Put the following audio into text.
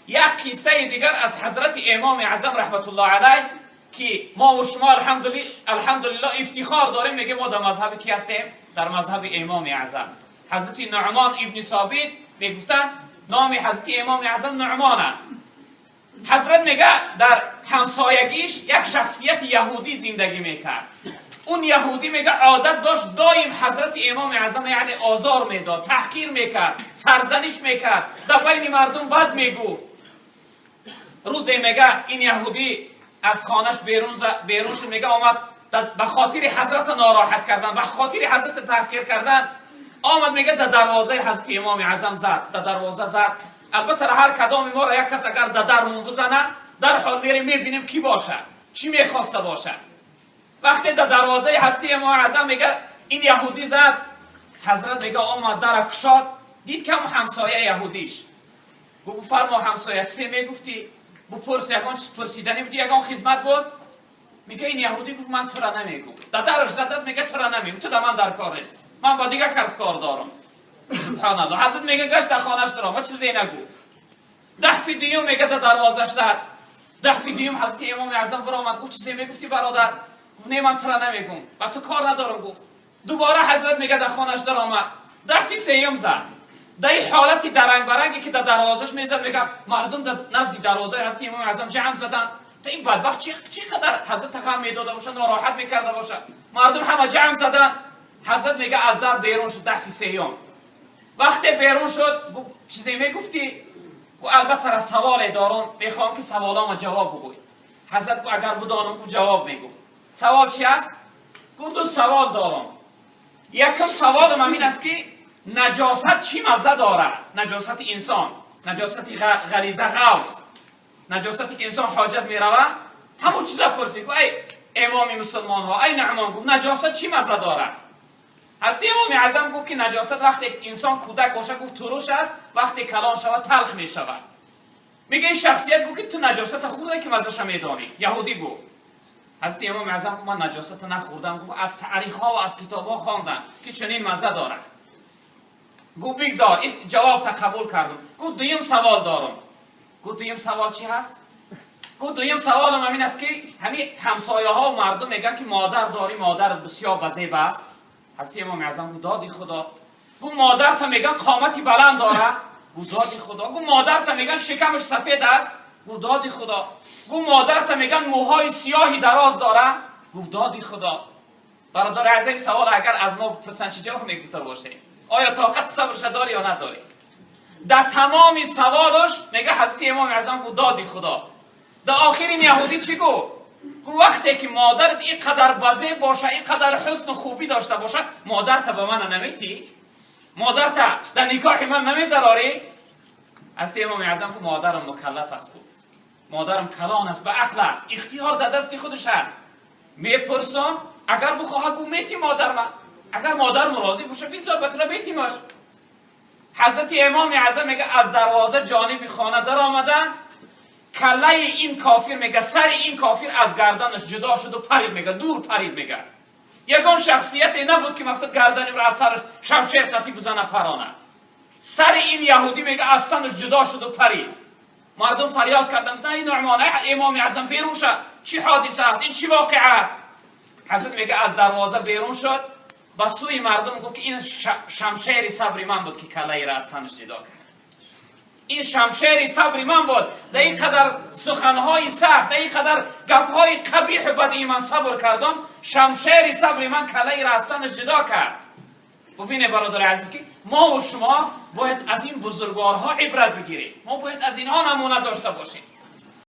یک قصه دیگر از حضرت امام اعظم رحمت الله علیه که ما و شما الحمدلله افتخار داریم، میگه ما در مذهب کی هستیم؟ در مذهب امام اعظم. حضرت نعمان ابن ثابت میگفتن نام حضرت امام اعظم نعمان است. حضرت میگه در همسایگیش یک شخصیت یهودی زندگی میکرد. اون یهودی میگه عادت داشت دایم حضرت امام اعظم یعنی آزار میداد، تحقیر میکرد، سرزنش میکرد، در بین مردم بد میگفت. روزی میگه این یهودی از خانش بیرون شد، میگه آمد به خاطر حضرت ناراحت کردن، به خاطر حضرت تحقیر کردن آمد، میگه در دروازه حضرت امام اعظم زد، در دروازه زد. البته هر کدام ما را یک کس اگر در درمون بزنه در حال میریم میبینیم کی باشه، چی میخواسته باشه. وقتی در دروازه حضرت امام اعظم میگه این یهودی زد، حضرت میگه آمد در کشاد، دید که همسایه یهودیش. گفت فرما همسایه چی میگفتی؟ بپرس یگان پرسیدنی بودی، یگان خدمت بود؟ میگه این یهودی گفت من تو را نمیگم. در درش زده است، میگه تو را نمیگم، تو در من در کار است، من با دیگر کس کار دارم. سبحان الله. حضرت میگه گشت در خانهش درام، من چیزی نگفت. دفعه دیوم میگه در دروازش زد، دفعه دیوم حضرت امام اعظم برآمد، گفت چیزی میگفتی برادر؟ گفت نه من تو را نمیگم، با تو کار ندارم. گفت دوباره حضرت میگه در خانهش درآمد، دفعه سوم زد. در این حالتی درنگ برنگی که در دروازش میزد، میگه مردم در نزد دروازه حضرت امام اعظم جمع زدن. تا این بدبخت چقدر حضرت غم میداده باشه، ناراحت میکرده باشه، مردم همه جمع زدن. حضرت میگه از در بیرون شد، دفعه سوم. وقتی بیرون شد گفت چیزی میگفتی؟ گفت البته را سوال دارم، میخوام که سوالام جواب بگوی. حضرت گفت اگر بدانم که جواب میگفت. سوال چی است؟ گفت دو سوال دارم. یکم سوالم همین است که نجاست چی مزه داره؟ نجاست انسان، نجاست غلیظه غوث، نجاستی که انسان حاجت میروه، همون چیزا پرسید. گفت ای امام مسلمان ها، ای نعمان، گفت نجاست چی مزه داره؟ حضرت امام اعظم گفت که نجاست وقتی انسان کودک باشه گفت ترش است، وقتی کلان شود تلخ می شود. میگه این شخصیت گفت که تو نجاست خورده که مزهش میدانی. یهودی گفت. حضرت امام اعظم گفت من نجاست نخوردم. گفت از تاریخ ها و از کتاب ها خواندم که چنین مزه داره. گفت بگذار، جواب قبول کردم. گفت دویم سوال دارم. گفت دویم سوال چی هست؟ گفت دویم سوال همین است که همین همسایه ها و مردم میگن که مادر داری، مادر بسیار بزیب است. حضرت امام اعظم گفت دادی خدا. گفت مادر تا میگن قامتی بلند داره. گفت دادی خدا. گفت مادر تا میگن شکمش سفید است. گفت دادی خدا. گفت مادر تا میگن موهای سیاهی دراز داره. گفت دادی خدا. برادر عزیز سوال اگر از ما بپرسن چه جواب میگفته باشه؟ آیا طاقت صبرش داری یا نداری؟ در تمام سوالش میگه حضرت امام اعظم گفت دادی خدا. در آخر این یهودی چی گفت؟ گفت وقتی که مادرت اینقدر بزه باشه، اینقدر حسن و خوبی داشته باشه، مادرت به من نمیتی؟ مادرت در نکاح من نمیدراری؟ حضرت امام اعظم گفت مادرم مکلف است. گفت مادرم کلان است، به عقل است، اختیار در دست خودش است. میپرسم اگر بخواه گفت میتی مادر من، اگر مادر راضی باشه بگذار بکنه بیتیمش. حضرت امام اعظم میگه از دروازه جانب خانه در آمدن، کله این کافر میگه سر این کافر از گردنش جدا شد و پرید، میگه دور پرید. میگه یگان شخصیتی نبود که مقصد گردنی رو از سرش شمشیر قطعی بزنه پرانه. سر این یهودی میگه از تنش جدا شد و پرید. مردم فریاد کردند نه این نعمان امام اعظم بیرون شد، چی حادثه است، این چی واقعه است؟ حضرت میگه از دروازه بیرون شد، با سوی مردم گفت که این شمشیر صبر من بود که کله را از تنش جدا کرد. این شمشیر صبر من بود، در این قدر سخنهای سخت، در این قدر گپهای قبیح بد ایمان صبر کردم، شمشیر صبر من کله را از تنش جدا کرد. ببینه برادر عزیز که ما و شما باید از این بزرگوارها عبرت بگیریم، ما باید از اینها نمونه داشته باشیم.